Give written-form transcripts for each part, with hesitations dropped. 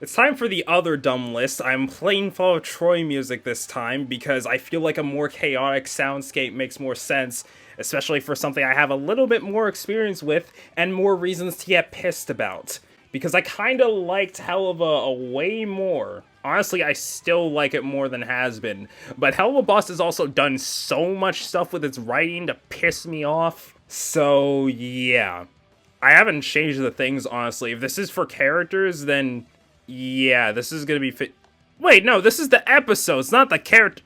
It's time for the other dumb list. I'm playing Fall of Troy music this time because I feel like a more chaotic soundscape makes more sense, especially for something I have a little bit more experience with and more reasons to get pissed about. Because I kinda liked Helluva a way more. Honestly, I still like it more than has been. But Helluva Boss has also done so much stuff with its writing to piss me off. So, yeah. I haven't changed the things, honestly. If this is for characters, then yeah, this is gonna be fit. Wait, no, this is the episodes, not the character.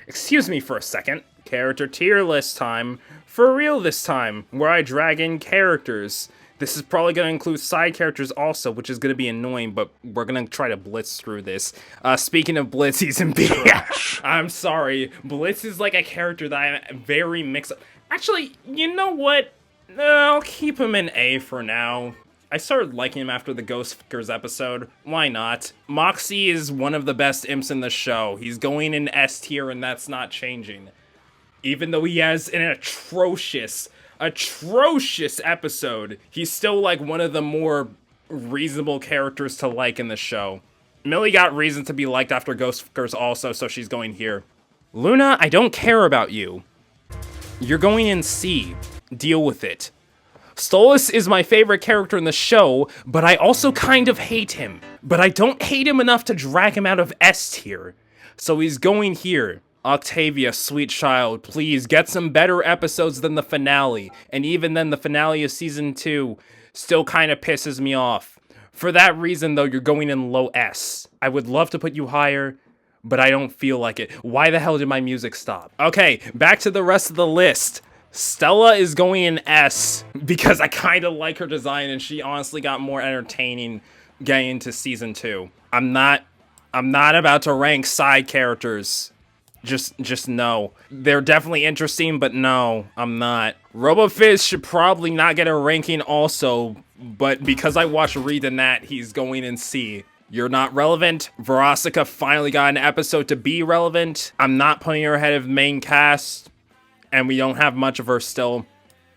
Excuse me for a second. Character tier list time. For real this time, where I drag in characters. This is probably gonna include side characters also, which is gonna be annoying, but we're gonna try to blitz through this. Speaking of Blitz, he's in B. I'm sorry. Blitz is like a character that I'm very mixed up. Actually, you know what? I'll keep him in A for now. I started liking him after the Ghost Fuckers episode. Why not? Moxie is one of the best imps in the show. He's going in S tier and that's not changing. Even though he has an atrocious episode, he's still like one of the more reasonable characters to like in the show. Millie got reason to be liked after Ghost Fuckers also, so she's going here. Luna, I don't care about you. You're going in C. Deal with it. Stolas is my favorite character in the show, but I also kind of hate him. But I don't hate him enough to drag him out of S tier. So he's going here. Octavia, sweet child, please get some better episodes than the finale. And even then, the finale of season 2 still kind of pisses me off. For that reason, though, you're going in low S. I would love to put you higher, but I don't feel like it. Why the hell did my music stop? Okay, back to the rest of the list. Stella is going in S because I kind of like her design and she honestly got more entertaining getting into season 2. I'm not about to rank side characters. Just no. They're definitely interesting, but no, I'm not. RoboFizz should probably not get a ranking also, but because I watched Reed and Nat, he's going in C. You're not relevant. Verosika finally got an episode to be relevant. I'm not putting her ahead of main cast. And we don't have much of her still.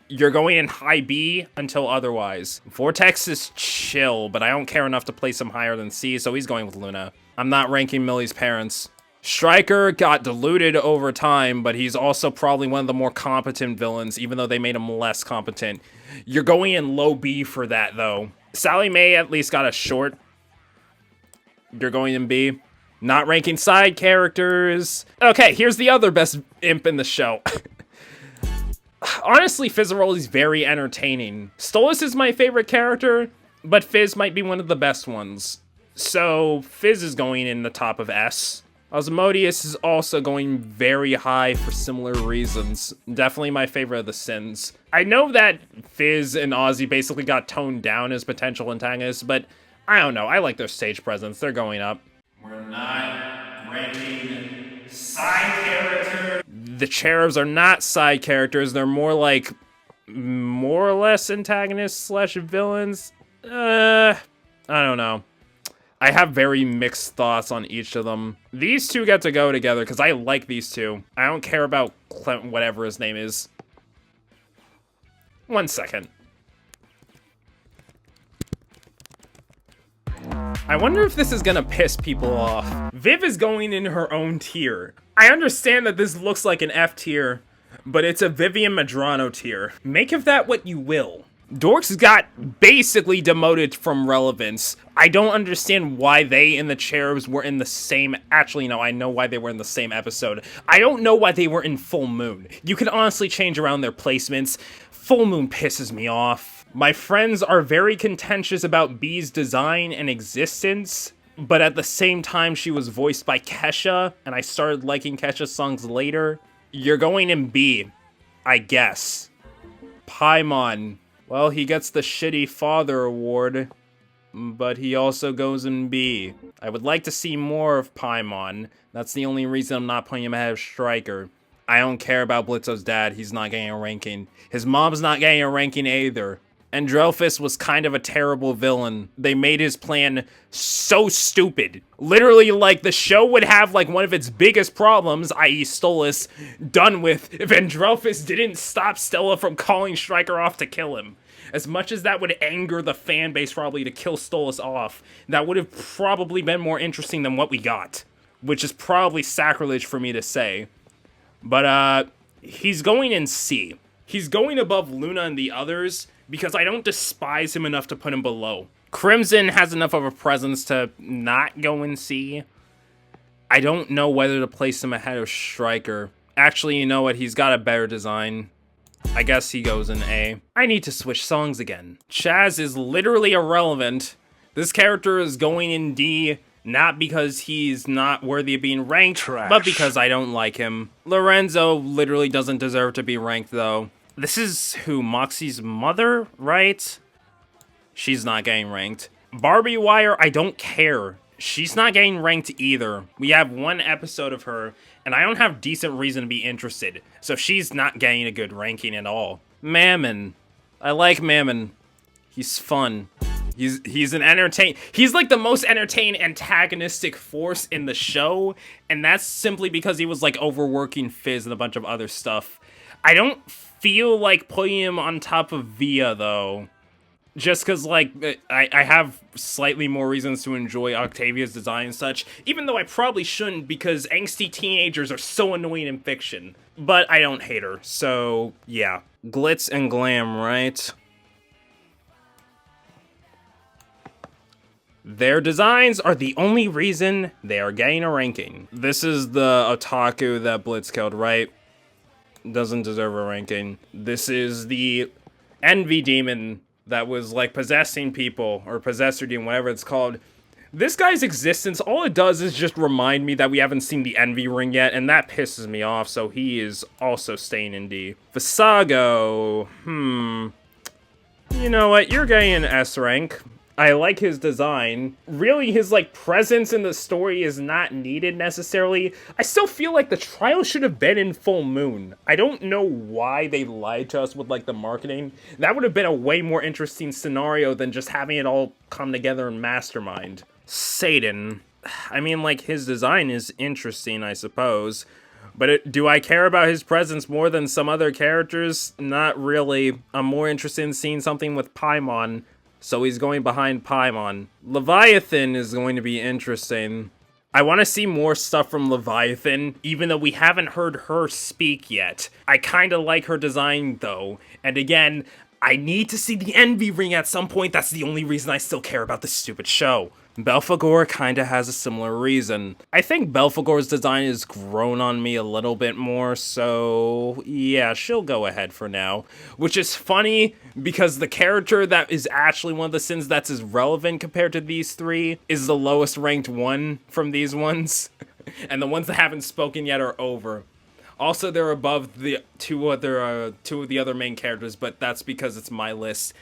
You're going in high B until otherwise. Vortex is chill, but I don't care enough to place him higher than C, so he's going with Luna. I'm not ranking Millie's parents. Stryker got diluted over time, but he's also probably one of the more competent villains, even though they made him less competent. You're going in low B for that, though. Sally Mae at least got a short. You're going in B. Not ranking side characters. Okay, here's the other best imp in the show. Honestly, Fizzaroli's very entertaining. Stolas is my favorite character, but Fizz might be one of the best ones. So, Fizz is going in the top of S. Osmodeus is also going very high for similar reasons. Definitely my favorite of the Sins. I know that Fizz and Ozzy basically got toned down as potential antagonists, but I don't know. I like their stage presence. They're going up. We're not ranking side characters. The Cherubs are not side characters. They're more like, more or less antagonists slash villains. I don't know. I have very mixed thoughts on each of them. These two get to go together because I like these two. I don't care about Clint, whatever his name is. 1 second. I wonder if this is gonna piss people off. Viv is going in her own tier. I understand that this looks like an F tier, but it's a Vivian Madrano tier. Make of that what you will. Dorks got basically demoted from relevance. I don't understand why they and the Cherubs were in the same... Actually, no, I know why they were in the same episode. I don't know why they were in Full Moon. You can honestly change around their placements. Full Moon pisses me off. My friends are very contentious about Bee's design and existence, but at the same time, she was voiced by Kesha, and I started liking Kesha's songs later. You're going in B, I guess. Paimon. Well, he gets the Shitty Father Award, but he also goes in B. I would like to see more of Paimon. That's the only reason I'm not putting him ahead of Stryker. I don't care about Blitzo's dad. He's not getting a ranking. His mom's not getting a ranking either. And Drelfus was kind of a terrible villain. They made his plan so stupid. Literally, like, the show would have, like, one of its biggest problems, i.e. Stolas, done with if Drelfus didn't stop Stella from calling Stryker off to kill him. As much as that would anger the fan base probably to kill Stolas off, that would have probably been more interesting than what we got. Which is probably sacrilege for me to say. But, he's going in C. He's going above Luna and the others because I don't despise him enough to put him below. Crimson has enough of a presence to not go in C. I don't know whether to place him ahead of Striker. Actually, you know what? He's got a better design. I guess he goes in A. I need to switch songs again. Chaz is literally irrelevant. This character is going in D, not because he's not worthy of being ranked, but because I don't like him. Lorenzo literally doesn't deserve to be ranked, though. This is who? Moxie's mother, right? She's not getting ranked. Barbie Wire, I don't care. She's not getting ranked either. We have one episode of her, and I don't have decent reason to be interested, so she's not getting a good ranking at all. Mammon. I like Mammon. He's fun. He's an he's like the most entertaining antagonistic force in the show, and that's simply because he was like overworking Fizz and a bunch of other stuff. I don't feel like putting him on top of Via, though. Just because, like, I have slightly more reasons to enjoy Octavia's design and such, even though I probably shouldn't because angsty teenagers are so annoying in fiction. But I don't hate her, so yeah. Glitz and glam, right? Their designs are the only reason they are getting a ranking. This is the otaku that Blitz killed, right? Doesn't deserve a ranking. This is the envy demon that was like possessing people, or possessor demon, whatever it's called. This guy's existence, all it does is just remind me that we haven't seen the envy ring yet, and that pisses me off, so he is also staying in D. Visago, you know what, you're getting an S rank. I like his design. Really, his, like, presence in the story is not needed necessarily. I still feel like the trial should have been in Full Moon. I don't know why they lied to us with, like, the marketing. That would have been a way more interesting scenario than just having it all come together in Mastermind. Satan. I mean, like, his design is interesting, I suppose. But do I care about his presence more than some other characters? Not really. I'm more interested in seeing something with Paimon. So he's going behind Paimon. Leviathan is going to be interesting. I want to see more stuff from Leviathan, even though we haven't heard her speak yet. I kind of like her design, though. And again, I need to see the Envy Ring at some point. That's the only reason I still care about this stupid show. Belphegor kind of has a similar reason. I think Belphegor's design has grown on me a little bit more, so yeah, she'll go ahead for now. Which is funny, because the character that is actually one of the sins that's as relevant compared to these three is the lowest ranked one from these ones. And the ones that haven't spoken yet are over. Also, they're above the two of the other main characters, but that's because it's my list.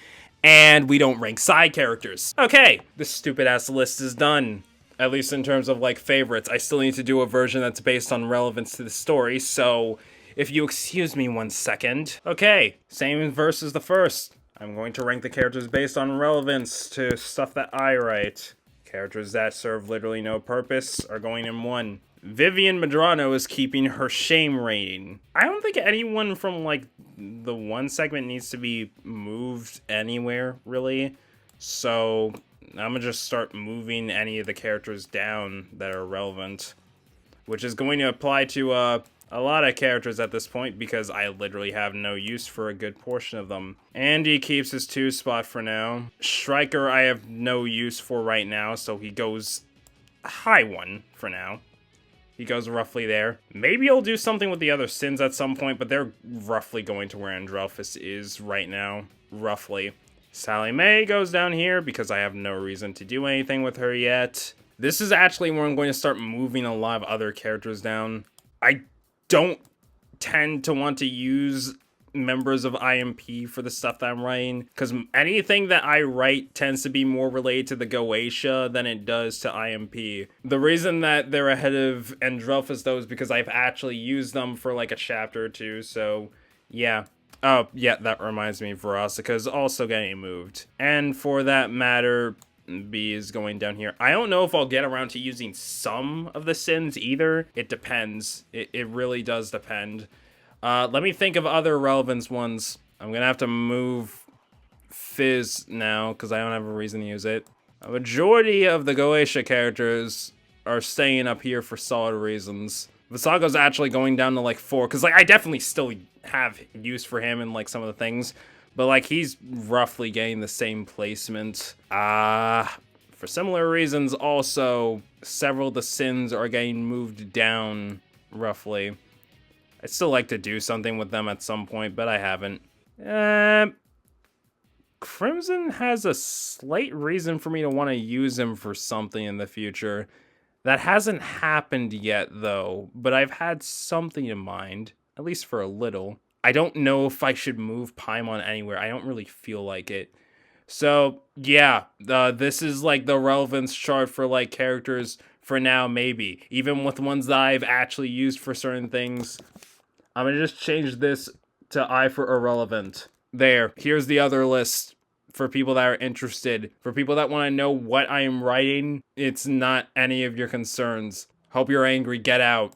And we don't rank side characters. Okay, this stupid-ass list is done. At least in terms of, like, favorites. I still need to do a version that's based on relevance to the story, so if you excuse me 1 second. Okay, same verse as the first. I'm going to rank the characters based on relevance to stuff that I write. Characters that serve literally no purpose are going in 1. Vivian Medrano is keeping her shame rating. I don't think anyone from, like, the 1 segment needs to be moved anywhere, really. So, I'm gonna just start moving any of the characters down that are relevant. Which is going to apply to, a lot of characters at this point, because I literally have no use for a good portion of them. Andy keeps his 2 spot for now. Striker I have no use for right now, so he goes high 1 for now. He goes roughly there. Maybe he'll do something with the other sins at some point, but they're roughly going to where Andrelphus is right now. Roughly. Sally Mae goes down here because I have no reason to do anything with her yet. This is actually where I'm going to start moving a lot of other characters down. I don't tend to want to use members of IMP for the stuff that I'm writing, because anything that I write tends to be more related to the Goetia than it does to IMP. The reason that they're ahead of Andrelphus, though, is because I've actually used them for like a chapter or two, so yeah. Oh, yeah, that reminds me, Verosica's also getting moved. And for that matter, B is going down here. I don't know if I'll get around to using some of the sins either. It depends. It really does depend. Let me think of other relevance ones. I'm gonna have to move Fizz now, because I don't have a reason to use it. A majority of the Goetia characters are staying up here for solid reasons. Visago's actually going down to like 4, because like I definitely still have use for him in like some of the things, but like he's roughly getting the same placement. For similar reasons also, several of the Sins are getting moved down roughly. I'd still like to do something with them at some point, but I haven't. Crimson has a slight reason for me to want to use him for something in the future. That hasn't happened yet, though, but I've had something in mind, at least for a little. I don't know if I should move Paimon anywhere. I don't really feel like it. So, yeah, this is like the relevance chart for like characters for now, maybe. Even with ones that I've actually used for certain things. I'm gonna just change this to I for irrelevant. There, here's the other list for people that are interested. For people that want to know what I am writing, it's not any of your concerns. Hope you're angry, get out.